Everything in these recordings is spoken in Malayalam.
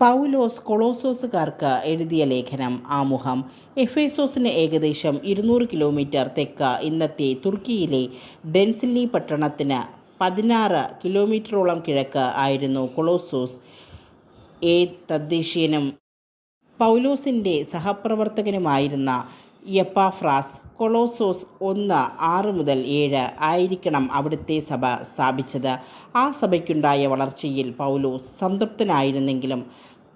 പൗലോസ് കൊളോസോസുകാർക്ക് എഴുതിയ ലേഖനം ആമുഖം. എഫേസോസിന് ഏകദേശം 200 കിലോമീറ്റർ തെക്ക് ഇന്നത്തെ തുർക്കിയിലെ ഡെൻസിലി പട്ടണത്തിന് 16 കിലോമീറ്ററോളം കിഴക്ക് ആയിരുന്നു കൊളോസോസ്. തദ്ദേശീയനും പൗലോസിൻ്റെ സഹപ്രവർത്തകനുമായിരുന്ന എപ്പാഫ്രാസ് കൊളോസോസ് 1:6-7 ആയിരിക്കണം അവിടുത്തെ സഭ സ്ഥാപിച്ചത്. ആ സഭയ്ക്കുണ്ടായ വളർച്ചയിൽ പൗലോസ് സംതൃപ്തനായിരുന്നെങ്കിലും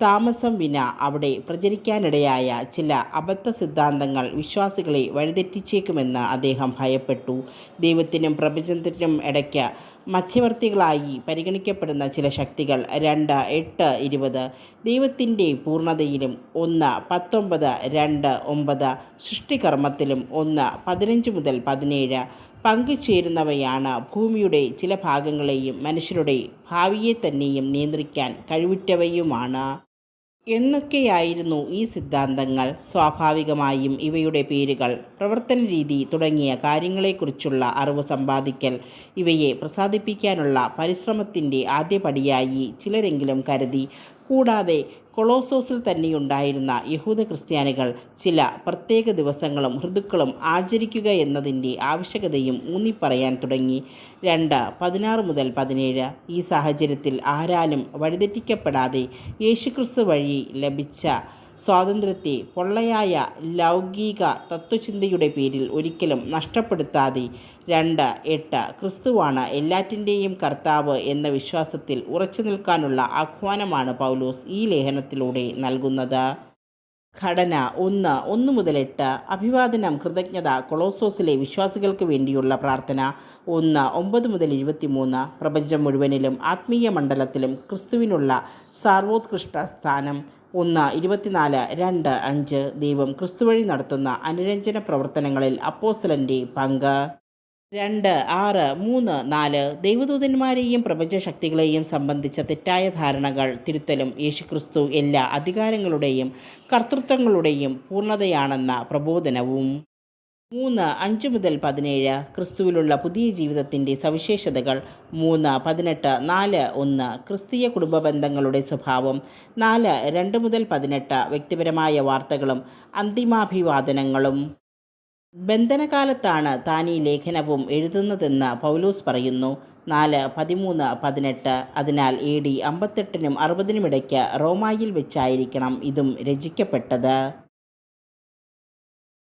താമസം വിന അവിടെ പ്രചരിക്കാനിടയായ ചില അബദ്ധ സിദ്ധാന്തങ്ങൾ വിശ്വാസികളെ വഴിതെറ്റിച്ചേക്കുമെന്ന് അദ്ദേഹം ഭയപ്പെട്ടു. ദൈവത്തിനും പ്രപഞ്ചത്തിനും ഇടയ്ക്ക് മധ്യവർത്തികളായി പരിഗണിക്കപ്പെടുന്ന ചില ശക്തികൾ 2:8-20, ദൈവത്തിൻ്റെ പൂർണ്ണതയിലും 1:19-2:9, സൃഷ്ടികർമ്മത്തിലും 1:15-17 പങ്കുചേരുന്നവയാണ് ഭൂമിയുടെ ചില ഭാഗങ്ങളെയും മനുഷ്യരുടെ ഭാവിയെ തന്നെയും നിയന്ത്രിക്കാൻ കഴിവുറ്റവയുമാണ് എന്നൊക്കെയായിരുന്നു ഈ സിദ്ധാന്തങ്ങൾ. സ്വാഭാവികമായും ഇവയുടെ പേരുകൾ, പ്രവർത്തനരീതി തുടങ്ങിയ കാര്യങ്ങളെക്കുറിച്ചുള്ള അറിവ് സമ്പാദിക്കൽ ഇവയെ പ്രസാദിപ്പിക്കാനുള്ള പരിശ്രമത്തിൻ്റെ ആദ്യപടിയായി ചിലരെങ്കിലും കരുതി. കൂടാതെ കൊളോസോസിൽ തന്നെയുണ്ടായിരുന്ന യഹൂദ ക്രിസ്ത്യാനികൾ ചില പ്രത്യേക ദിവസങ്ങളും ഋതുക്കളും ആചരിക്കുക എന്നതിൻ്റെ ആവശ്യകതയും ഊന്നിപ്പറയാൻ തുടങ്ങി. 2:16-17 ഈ സാഹചര്യത്തിൽ ആരാലും വഴിതെറ്റിക്കപ്പെടാതെ യേശുക്രിസ്തു വഴി ലഭിച്ച സ്വാതന്ത്ര്യത്തെ പൊള്ളയായ ലൗകിക തത്വചിന്തയുടെ പേരിൽ ഒരിക്കലും നഷ്ടപ്പെടുത്താതെ 2:8 ക്രിസ്തുവാണ് എല്ലാറ്റിൻ്റെയും കർത്താവ് എന്ന വിശ്വാസത്തിൽ ഉറച്ചു നിൽക്കാനുള്ള ആഹ്വാനമാണ് പൗലോസ് ഈ ലേഖനത്തിലൂടെ നൽകുന്നത്. ഘടന 1:1-8 അഭിവാദനം. കൃതജ്ഞത. കൊളോസോസിലെ വിശ്വാസികൾക്ക് വേണ്ടിയുള്ള പ്രാർത്ഥന 1:9-23 പ്രപഞ്ചം മുഴുവനിലും ആത്മീയ മണ്ഡലത്തിലും ക്രിസ്തുവിനുള്ള സാർവോത്കൃഷ്ട സ്ഥാനം 1:24-2:5 ദൈവം ക്രിസ്തുവഴി നടത്തുന്ന അനുരഞ്ജന പ്രവർത്തനങ്ങളിൽ അപ്പോസ്തലൻ്റെ പങ്ക് 2:6-3-4 ദൈവദൂതന്മാരെയും പ്രപഞ്ചശക്തികളെയും സംബന്ധിച്ച തെറ്റായ ധാരണകൾ തിരുത്തലും യേശുക്രിസ്തു എല്ലാ അധികാരങ്ങളുടെയും കർത്തൃത്വങ്ങളുടെയും പൂർണ്ണതയാണെന്ന പ്രബോധനവും 3:5-17 ക്രിസ്തുവിലുള്ള പുതിയ ജീവിതത്തിൻ്റെ സവിശേഷതകൾ 3:18-4:1 ക്രിസ്തീയ കുടുംബ ബന്ധങ്ങളുടെ സ്വഭാവം 4:2-18 വ്യക്തിപരമായ വാർത്തകളും അന്തിമാഭിവാദനങ്ങളും. ബന്ധനകാലത്താണ് താൻ ഈ ലേഖനവും എഴുതുന്നതെന്ന് പൗലോസ് പറയുന്നു. 4:13-18 അതിനാൽ AD 58-60 ഇടയ്ക്ക് റോമായിൽ വെച്ചായിരിക്കണം ഇതും രചിക്കപ്പെട്ടത്.